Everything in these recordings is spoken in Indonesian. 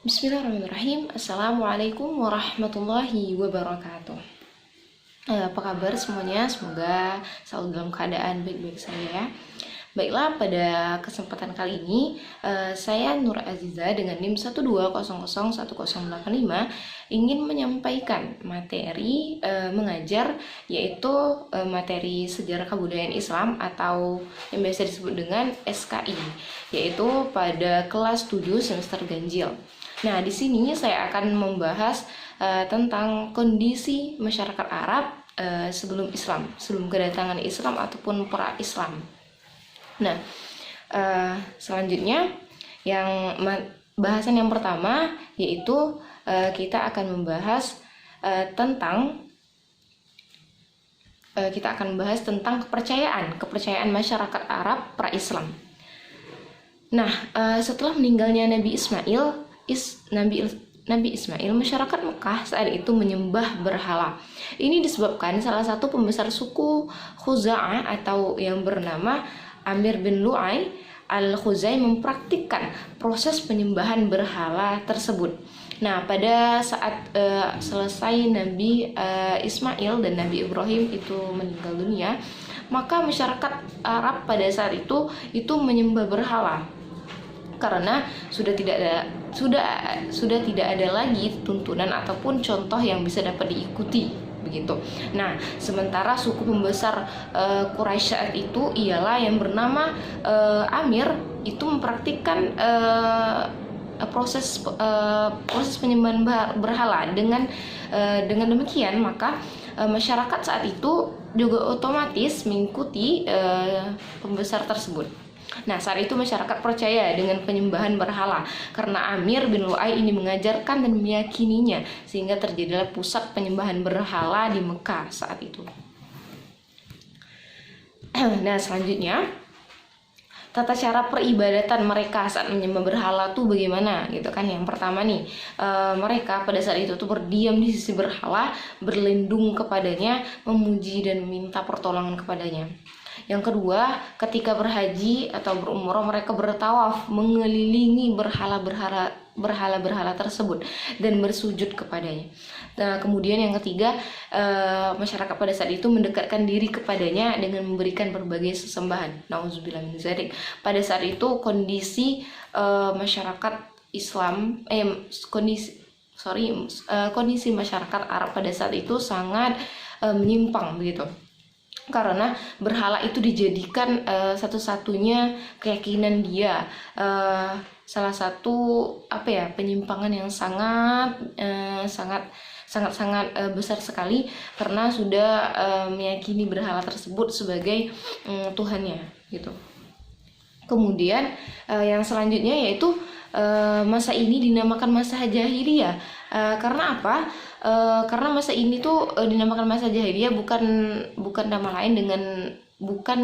Bismillahirrahmanirrahim. Assalamualaikum warahmatullahi wabarakatuh. Apa kabar semuanya? Semoga selalu dalam keadaan baik-baik saja ya. Baiklah, pada kesempatan kali ini saya Nur Aziza dengan NIM 120011085 ingin menyampaikan materi mengajar, yaitu materi sejarah kebudayaan Islam atau yang biasa disebut dengan SKI, yaitu pada kelas 7 semester ganjil. Nah, di sini saya akan membahas tentang kondisi masyarakat Arab sebelum Islam, sebelum kedatangan Islam ataupun pra-Islam. Nah, selanjutnya bahasan yang pertama yaitu kita akan membahas tentang kepercayaan masyarakat Arab pra-Islam. Nah, setelah meninggalnya Nabi Ismail, masyarakat Mekah saat itu menyembah berhala. Ini disebabkan salah satu pembesar suku Khuza'ah atau yang bernama Amir bin Lu'ay al-Khuzai mempraktikkan proses penyembahan berhala tersebut. Nah, pada saat selesai Nabi Ismail dan Nabi Ibrahim itu meninggal dunia, maka masyarakat Arab pada saat itu menyembah berhala, karena sudah tidak ada lagi tuntunan ataupun contoh yang bisa dapat diikuti begitu. Nah, sementara suku pembesar Quraisy saat itu ialah yang bernama Amir, itu mempraktikkan proses penyembahan berhala. Dengan demikian maka masyarakat saat itu juga otomatis mengikuti pembesar tersebut. Nah, saat itu masyarakat percaya dengan penyembahan berhala karena Amir bin Lu'ay ini mengajarkan dan meyakininya, sehingga terjadilah pusat penyembahan berhala di Mekah saat itu. Nah, selanjutnya tata cara peribadatan mereka saat menyembah berhala tuh bagaimana gitu kan. Yang pertama nih, mereka pada saat itu tuh berdiam di sisi berhala, berlindung kepadanya, memuji dan meminta pertolongan kepadanya. Yang kedua, ketika berhaji atau berumrah, mereka bertawaf mengelilingi berhala-berhala tersebut dan bersujud kepadanya. Nah, kemudian yang ketiga, masyarakat pada saat itu mendekatkan diri kepadanya dengan memberikan berbagai sesembahan. Nauzubillah min dzalik. Pada saat itu kondisi masyarakat Islam kondisi masyarakat Arab pada saat itu sangat menyimpang begitu. Karena berhala itu dijadikan satu-satunya keyakinan dia, salah satu penyimpangan yang sangat besar sekali, karena sudah meyakini berhala tersebut sebagai Tuhannya gitu. Kemudian yang selanjutnya yaitu masa ini dinamakan masa jahiliyah. Karena apa? Karena masa ini tuh dinamakan masa jahiliyah bukan nama lain dengan bukan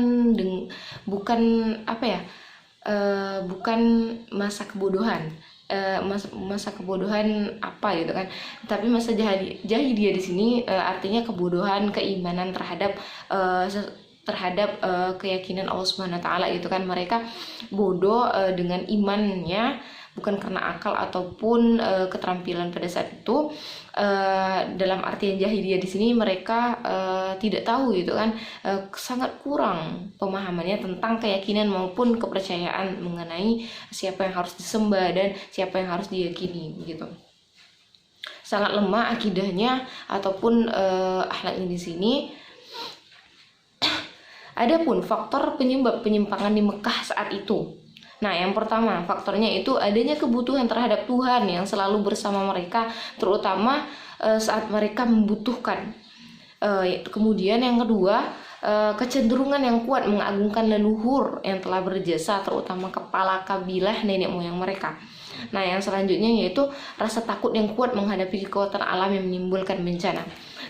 masa kebodohan. Masa kebodohan apa gitu kan, tapi masa jahiliyah di sini artinya kebodohan keimanan terhadap keyakinan Allah Subhanahu wa taala gitu kan. Mereka bodoh dengan imannya, bukan karena akal ataupun keterampilan pada saat itu. Dalam artian jahiliyah di sini mereka tidak tahu gitu kan, sangat kurang pemahamannya tentang keyakinan maupun kepercayaan mengenai siapa yang harus disembah dan siapa yang harus diyakini begitu. Sangat lemah akidahnya ataupun akhlaknya di sini. Adapun faktor penyebab penyimpangan di Mekah saat itu. Nah, yang pertama faktornya itu adanya kebutuhan terhadap Tuhan yang selalu bersama mereka, terutama saat mereka membutuhkan. Kemudian yang kedua, kecenderungan yang kuat mengagungkan leluhur yang telah berjasa, terutama kepala kabilah nenek moyang mereka. Nah, yang selanjutnya yaitu rasa takut yang kuat menghadapi kekuatan alam yang menimbulkan bencana.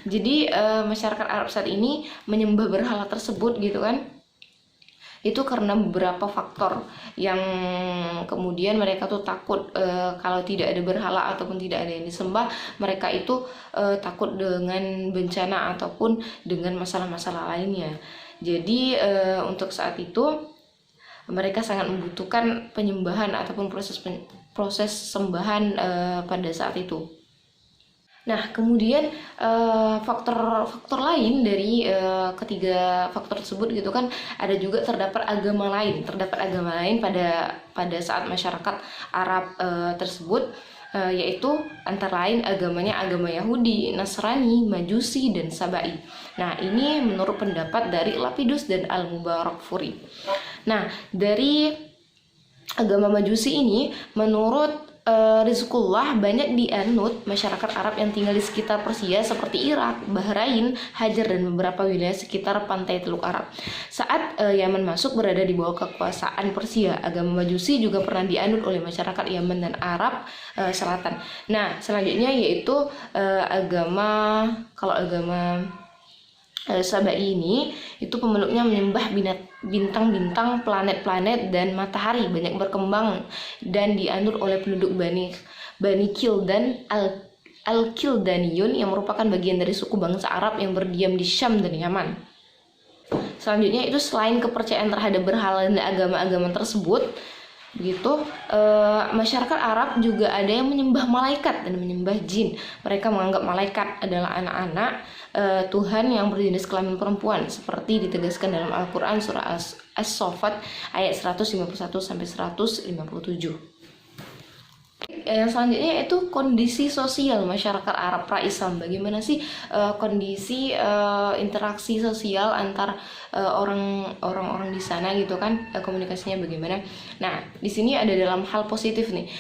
Jadi masyarakat Arab saat ini menyembah berhala tersebut gitu kan, itu karena beberapa faktor yang kemudian mereka tuh takut kalau tidak ada berhala ataupun tidak ada yang disembah, mereka itu takut dengan bencana ataupun dengan masalah-masalah lainnya. Jadi untuk saat itu mereka sangat membutuhkan penyembahan ataupun proses proses sembahan pada saat itu. Nah, kemudian faktor lain dari ketiga faktor tersebut gitu kan, ada juga terdapat agama lain pada saat masyarakat Arab tersebut, yaitu antara lain agamanya agama Yahudi, Nasrani, Majusi, dan Sabai. Nah, ini menurut pendapat dari Lapidus dan Al-Mubarakfuri. Nah, dari agama Majusi ini menurut Rizqullah banyak dianut masyarakat Arab yang tinggal di sekitar Persia seperti Irak, Bahrain, Hajar, dan beberapa wilayah sekitar pantai Teluk Arab. Saat Yaman masuk berada di bawah kekuasaan Persia, agama Majusi juga pernah dianut oleh masyarakat Yaman dan Arab Selatan. Nah, selanjutnya yaitu agama Sabai ini itu pemeluknya menyembah bintang-bintang, planet-planet, dan matahari, banyak berkembang dan dianut oleh penduduk Bani Kildan Al-Kildaniyun yang merupakan bagian dari suku bangsa Arab yang berdiam di Syam dan Yaman. Selanjutnya itu selain kepercayaan terhadap berhala dan agama-agama tersebut, begitu masyarakat Arab juga ada yang menyembah malaikat dan menyembah jin. Mereka menganggap malaikat adalah anak-anak Tuhan yang berjenis kelamin perempuan, seperti ditegaskan dalam Al-Quran surah As-Saffat ayat 151 sampai 157. Yang selanjutnya itu kondisi sosial masyarakat Arab pra-Islam. Bagaimana sih kondisi interaksi sosial antar orang-orang di sana gitu kan, komunikasinya bagaimana. Nah, di sini ada dalam hal positif nih.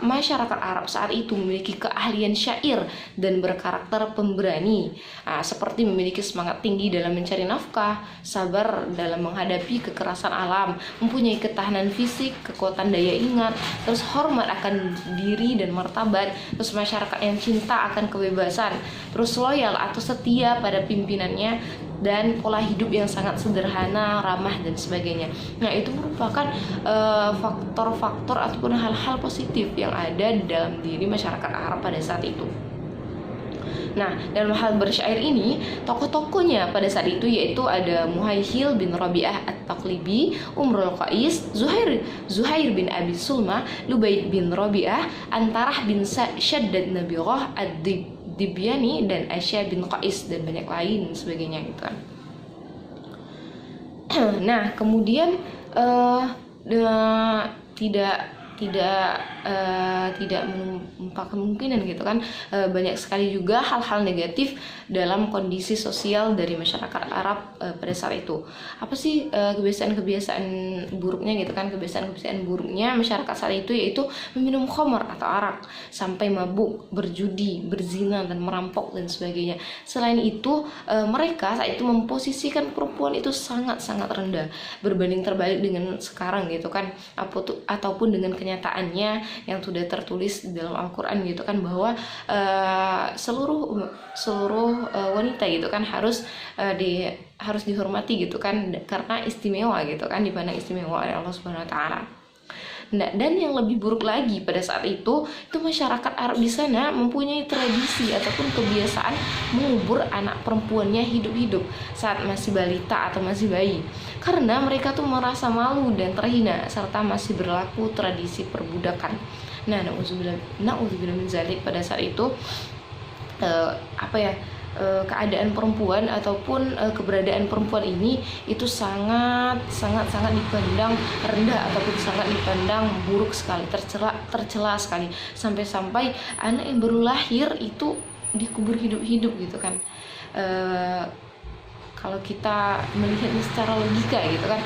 Masyarakat Arab saat itu memiliki keahlian syair dan berkarakter pemberani. Seperti memiliki semangat tinggi dalam mencari nafkah, sabar dalam menghadapi kekerasan alam, mempunyai ketahanan fisik, kekuatan daya ingat, terus hormat akan diri dan martabat, terus masyarakat yang cinta akan kebebasan, terus loyal atau setia pada pimpinannya, dan pola hidup yang sangat sederhana, ramah, dan sebagainya. Nah, itu merupakan faktor-faktor ataupun hal-hal positif yang ada di dalam diri masyarakat Arab pada saat itu. Nah, dalam hal bersyair ini, tokoh-tokohnya pada saat itu yaitu ada Muhaihil bin Rabi'ah At-Taqlibi, Umrul Qais, Zuhair bin Abi Sulma, Lubaid bin Rabi'ah, Antarah bin Shaddad Nabirah Ad-Dibyani, dan Asya bin Qais, dan banyak lain sebagainya gitu kan. Nah, kemudian tidak menumpah kemungkinan gitu kan, banyak sekali juga hal-hal negatif dalam kondisi sosial dari masyarakat Arab pada saat itu. Apa sih kebiasaan-kebiasaan buruknya gitu kan? Kebiasaan-kebiasaan buruknya masyarakat saat itu yaitu meminum khamar atau arak sampai mabuk, berjudi, berzina, dan merampok dan sebagainya. Selain itu mereka saat itu memposisikan perempuan itu sangat-sangat rendah berbanding terbalik dengan sekarang gitu kan, ataupun dengan kenyataannya yang sudah tertulis di dalam Al-Quran gitu kan, bahwa seluruh wanita gitu kan harus dihormati gitu kan, karena istimewa gitu kan, dipandang istimewa oleh Allah Subhanahu wa taala. Nah, dan yang lebih buruk lagi pada saat itu masyarakat Arab di sana mempunyai tradisi ataupun kebiasaan mengubur anak perempuannya hidup-hidup saat masih balita atau masih bayi, karena mereka merasa malu dan terhina, serta masih berlaku tradisi perbudakan. Nah, na'udzubillah min zalik, pada saat itu keadaan perempuan ataupun keberadaan perempuan ini itu sangat dipandang rendah ataupun sangat dipandang buruk sekali, tercela sekali, sampai anak yang baru lahir itu dikubur hidup-hidup gitu kan. Kalau kita melihatnya secara logika gitu kan,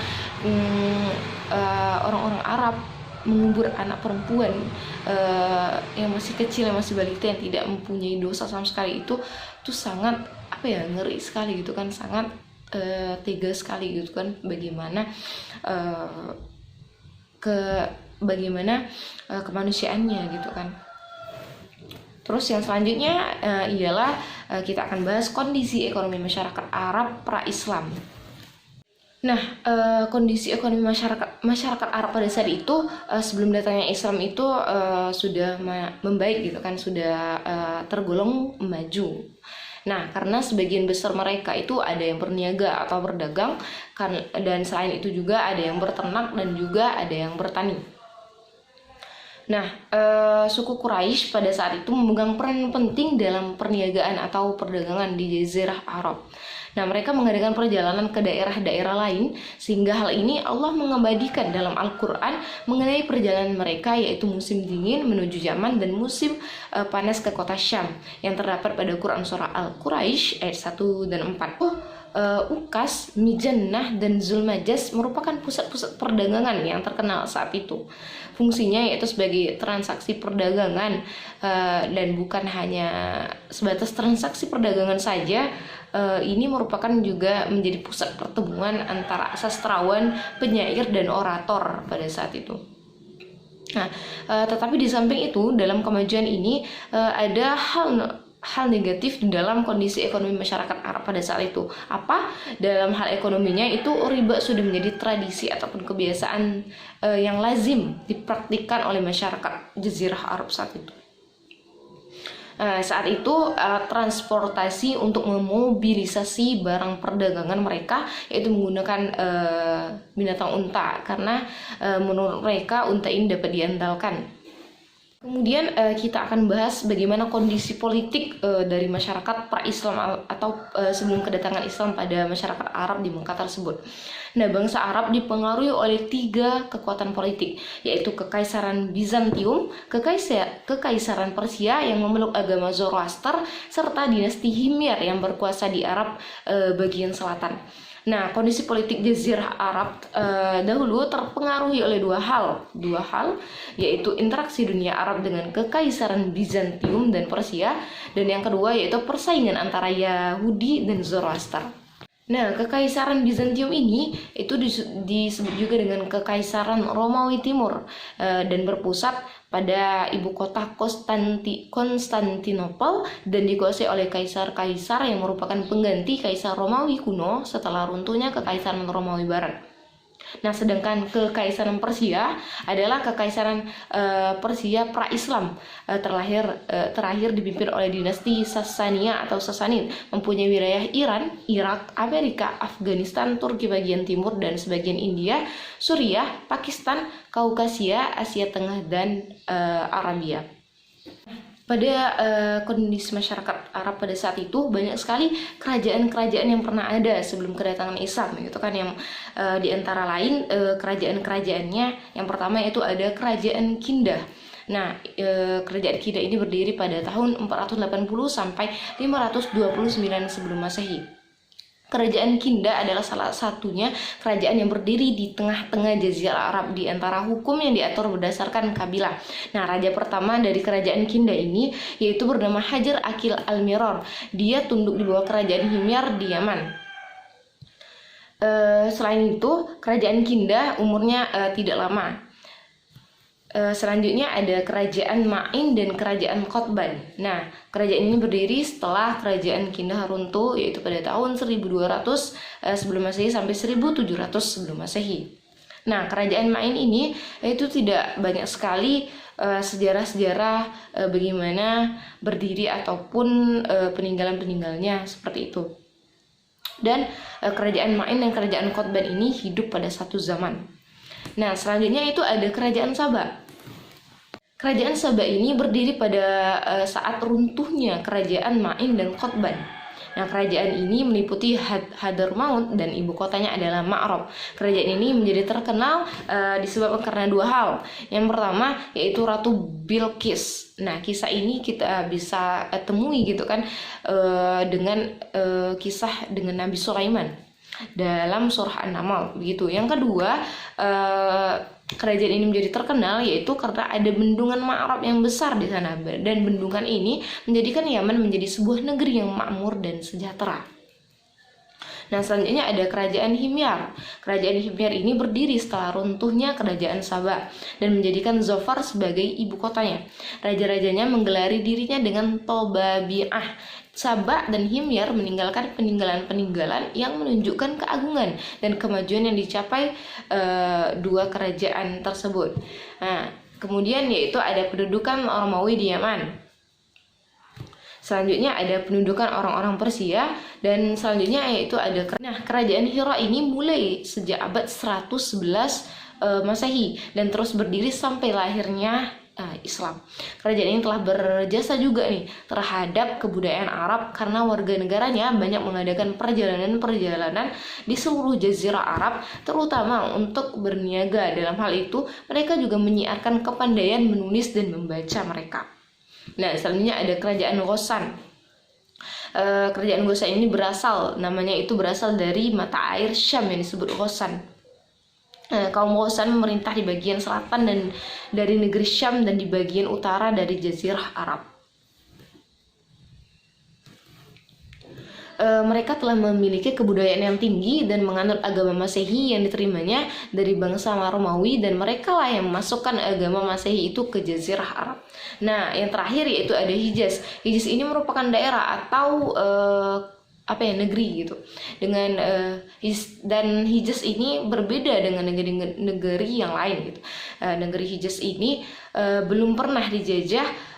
orang-orang Arab mengubur anak perempuan yang masih kecil, yang masih balita, yang tidak mempunyai dosa sama sekali, itu sangat ngeri sekali gitu kan, sangat tega sekali gitu kan, bagaimana kemanusiaannya gitu kan. Terus yang selanjutnya ialah kita akan bahas kondisi ekonomi masyarakat Arab pra-Islam. Nah, kondisi ekonomi masyarakat Arab pada saat itu sebelum datangnya Islam itu sudah membaik gitu kan, sudah tergolong maju. Nah, karena sebagian besar mereka itu ada yang berniaga atau berdagang dan selain itu juga ada yang berternak dan juga ada yang bertani. Nah, suku Quraisy pada saat itu memegang peran penting dalam perniagaan atau perdagangan di Jazirah Arab. Nah, mereka mengadakan perjalanan ke daerah-daerah lain, sehingga hal ini Allah mengabadikan dalam Al-Quran mengenai perjalanan mereka, yaitu musim dingin menuju Yaman dan musim panas ke kota Syam, yang terdapat pada Quran Surah Al-Quraisy ayat 1 dan 4. Ukas, Mijannah, dan Zulmajas merupakan pusat-pusat perdagangan yang terkenal saat itu. Fungsinya yaitu sebagai transaksi perdagangan, dan bukan hanya sebatas transaksi perdagangan saja. Ini merupakan juga menjadi pusat pertemuan antara sastrawan, penyair, dan orator pada saat itu. Nah, tetapi di samping itu, dalam kemajuan ini ada hal negatif di dalam kondisi ekonomi masyarakat Arab pada saat itu. Apa? Dalam hal ekonominya itu riba sudah menjadi tradisi ataupun kebiasaan yang lazim dipraktikkan oleh masyarakat Jazirah Arab saat itu. Saat itu transportasi untuk memobilisasi barang perdagangan mereka yaitu menggunakan binatang unta, karena menurut mereka unta ini dapat diandalkan. Kemudian kita akan bahas bagaimana kondisi politik dari masyarakat pra-Islam atau sebelum kedatangan Islam pada masyarakat Arab di Mekah tersebut. Nah, bangsa Arab dipengaruhi oleh 3 kekuatan politik, yaitu Kekaisaran Bizantium, Kekaisaran Persia yang memeluk agama Zoroaster, serta dinasti Himyar yang berkuasa di Arab bagian selatan. Nah, kondisi politik Jazirah Arab dahulu terpengaruhi oleh dua hal, yaitu interaksi dunia Arab dengan Kekaisaran Bizantium dan Persia, dan yang kedua yaitu persaingan antara Yahudi dan Zoroaster. Nah, Kekaisaran Bizantium ini itu disebut juga dengan Kekaisaran Romawi Timur, dan berpusat pada ibu kota Konstantinopel dan dikuasai oleh kaisar-kaisar yang merupakan pengganti Kaisar Romawi kuno setelah runtuhnya Kekaisaran Romawi Barat. Nah, sedangkan Kekaisaran Persia adalah Kekaisaran Persia pra-Islam, terakhir dipimpin oleh dinasti Sasania atau Sasanid, mempunyai wilayah Iran, Irak, Amerika, Afghanistan, Turki bagian timur, dan sebagian India, Suriah, Pakistan, Kaukasia, Asia Tengah, dan Arabia. Pada kondisi masyarakat Arab pada saat itu banyak sekali kerajaan-kerajaan yang pernah ada sebelum kedatangan Islam, gitu kan, yang di antara lain kerajaan-kerajaannya yang pertama yaitu ada Kerajaan Kindah. Nah, Kerajaan Kindah ini berdiri pada tahun 480 sampai 529 sebelum Masehi. Kerajaan Kindah adalah salah satunya kerajaan yang berdiri di tengah-tengah Jazirah Arab di antara hukum yang diatur berdasarkan kabilah. Nah, raja pertama dari Kerajaan Kindah ini yaitu bernama Hajar Akil Al-Miror. Dia tunduk di bawah Kerajaan Himyar di Yaman. Selain itu, Kerajaan Kindah umurnya tidak lama. Selanjutnya ada Kerajaan Ma'in dan Kerajaan Qotban. Nah, kerajaan ini berdiri setelah Kerajaan Kindah runtuh, yaitu pada tahun 1200 sebelum Masehi sampai 1700 sebelum Masehi. Nah, Kerajaan Ma'in ini itu tidak banyak sekali sejarah-sejarah bagaimana berdiri ataupun peninggalan-peninggalnya seperti itu. Dan Kerajaan Ma'in dan Kerajaan Qotban ini hidup pada satu zaman. Nah, selanjutnya itu ada Kerajaan Saba. Kerajaan Saba ini berdiri pada saat runtuhnya Kerajaan Ma'in dan Qotban. Nah, kerajaan ini meliputi Hadramaut dan ibu kotanya adalah Ma'rab. Kerajaan ini menjadi terkenal disebabkan karena dua hal. Yang pertama yaitu Ratu Bilqis. Nah, kisah ini kita bisa temui gitu kan dengan kisah dengan Nabi Sulaiman dalam surah An-Naml begitu. Yang kedua, kerajaan ini menjadi terkenal yaitu karena ada bendungan Ma'rab yang besar di sana, dan bendungan ini menjadikan Yaman menjadi sebuah negeri yang makmur dan sejahtera. Nah, selanjutnya ada Kerajaan Himyar. Kerajaan Himyar ini berdiri setelah runtuhnya Kerajaan Saba dan menjadikan Zofar sebagai ibu kotanya. Raja-rajanya menggelari dirinya dengan Tobabi'ah. Saba dan Himyar meninggalkan peninggalan-peninggalan yang menunjukkan keagungan dan kemajuan yang dicapai dua kerajaan tersebut. Nah, kemudian yaitu ada pendudukan Romawi di Yaman. Selanjutnya ada pendudukan orang-orang Persia, dan selanjutnya yaitu ada Kerajaan Hira ini mulai sejak abad 111 Masehi dan terus berdiri sampai lahirnya Islam. Kerajaan ini telah berjasa juga nih terhadap kebudayaan Arab karena warga negaranya banyak mengadakan perjalanan-perjalanan di seluruh jazirah Arab, terutama untuk berniaga. Dalam hal itu, mereka juga menyiarkan kepandaian menulis dan membaca mereka. Nah, selanjutnya ada kerajaan Ghassan. Kerajaan Ghassan ini namanya berasal dari mata air Syam yang disebut Ghassan. Kaum Ghassan memerintah di bagian selatan dan dari negeri Syam dan di bagian utara dari jazirah Arab. Mereka telah memiliki kebudayaan yang tinggi dan menganut agama Masehi yang diterimanya dari bangsa Romawi, dan mereka lah yang memasukkan agama Masehi itu ke jazirah Arab. Nah, yang terakhir yaitu ada Hijaz. Hijaz ini merupakan daerah atau negeri gitu. Dan Hijaz ini berbeda dengan negeri yang lain gitu. Negeri Hijaz ini belum pernah dijajah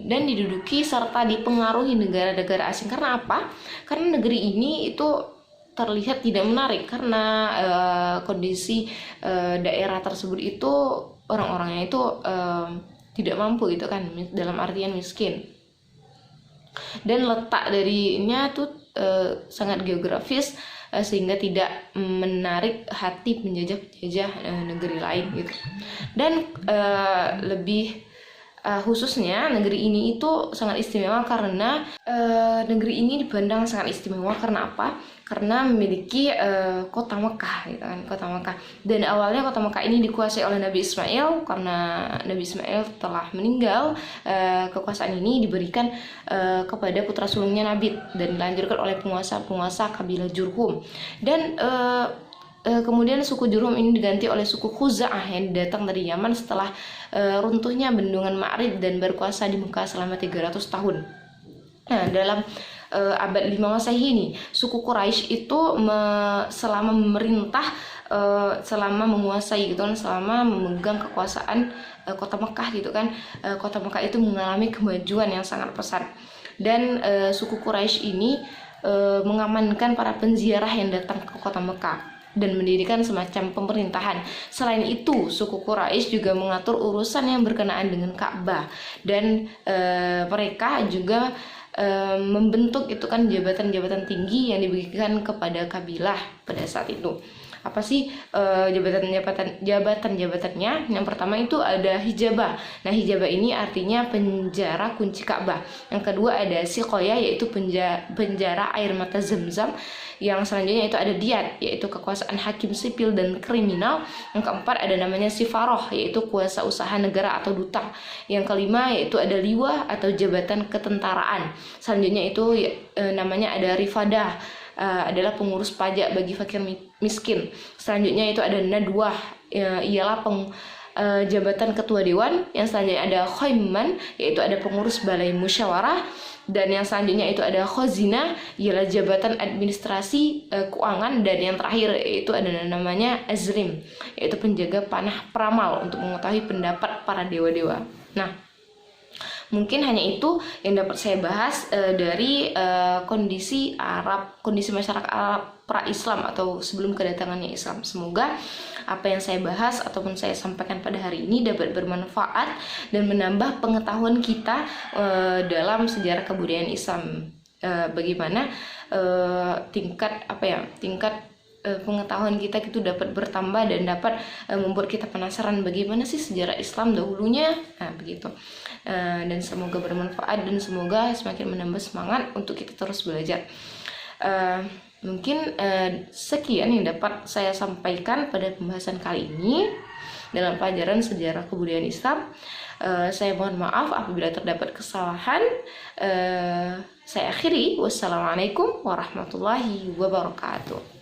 dan diduduki serta dipengaruhi negara-negara asing. Karena apa? Karena negeri ini itu terlihat tidak menarik karena kondisi daerah tersebut itu orang-orangnya itu tidak mampu gitu kan, dalam artian miskin. Dan letak darinya tuh sangat geografis sehingga tidak menarik hati penjajah negeri lain gitu. Dan lebih khususnya negeri ini itu sangat istimewa karena negeri ini dipandang sangat istimewa karena apa? Karena memiliki kota Mekah gitu kan, kota Mekah. Dan awalnya kota Mekah ini dikuasai oleh Nabi Ismail. Karena Nabi Ismail telah meninggal, kekuasaan ini diberikan kepada putra sulungnya Nabi dan dilanjutkan oleh penguasa kabilah Jurhum. Dan kemudian suku Jurhum ini diganti oleh suku Khuza'ah yang datang dari Yaman setelah runtuhnya bendungan Ma'rib dan berkuasa di Mekah selama 300 tahun. Nah, dalam abad 5 Masehi ini, suku Quraisy itu selama memerintah, selama menguasai gitu kan, selama memegang kekuasaan kota Mekah gitu kan. Kota Mekah itu mengalami kemajuan yang sangat pesat. Dan suku Quraisy ini mengamankan para penziarah yang datang ke kota Mekah dan mendirikan semacam pemerintahan. Selain itu, suku Quraisy juga mengatur urusan yang berkenaan dengan Ka'bah, dan mereka juga membentuk itu kan jabatan-jabatan tinggi yang diberikan kepada kabilah pada saat itu. Apa sih jabatan-jabatannya? Yang pertama itu ada hijabah. Nah, hijabah ini artinya penjara kunci Ka'bah. Yang kedua ada siqoyah, yaitu penjara air mata Zamzam. Yang selanjutnya itu ada diyat, yaitu kekuasaan hakim sipil dan kriminal. Yang keempat ada namanya sifaroh, yaitu kuasa usaha negara atau duta. Yang kelima yaitu ada liwah atau jabatan ketentaraan. Selanjutnya itu namanya ada rifadah, adalah pengurus pajak bagi fakir miskin. Selanjutnya itu ada nadwah, ialah jabatan ketua dewan. Yang selanjutnya ada khoiman, yaitu ada pengurus balai musyawarah. Dan yang selanjutnya itu ada khazina, ialah jabatan administrasi keuangan. Dan yang terakhir itu ada namanya azrim, yaitu penjaga panah peramal untuk mengetahui pendapat para dewa-dewa. Nah, mungkin hanya itu yang dapat saya bahas dari kondisi masyarakat Arab pra-Islam atau sebelum kedatangannya Islam. Semoga apa yang saya bahas ataupun saya sampaikan pada hari ini dapat bermanfaat dan menambah pengetahuan kita dalam sejarah kebudayaan Islam. Bagaimana tingkat pengetahuan kita itu dapat bertambah dan dapat membuat kita penasaran bagaimana sih sejarah Islam dahulunya. Nah, begitu. Dan semoga bermanfaat dan semoga semakin menambah semangat untuk kita terus belajar. Mungkin sekian yang dapat saya sampaikan pada pembahasan kali ini dalam pelajaran sejarah kebudayaan Islam. Saya mohon maaf apabila terdapat kesalahan. Saya akhiri. Wassalamualaikum warahmatullahi wabarakatuh.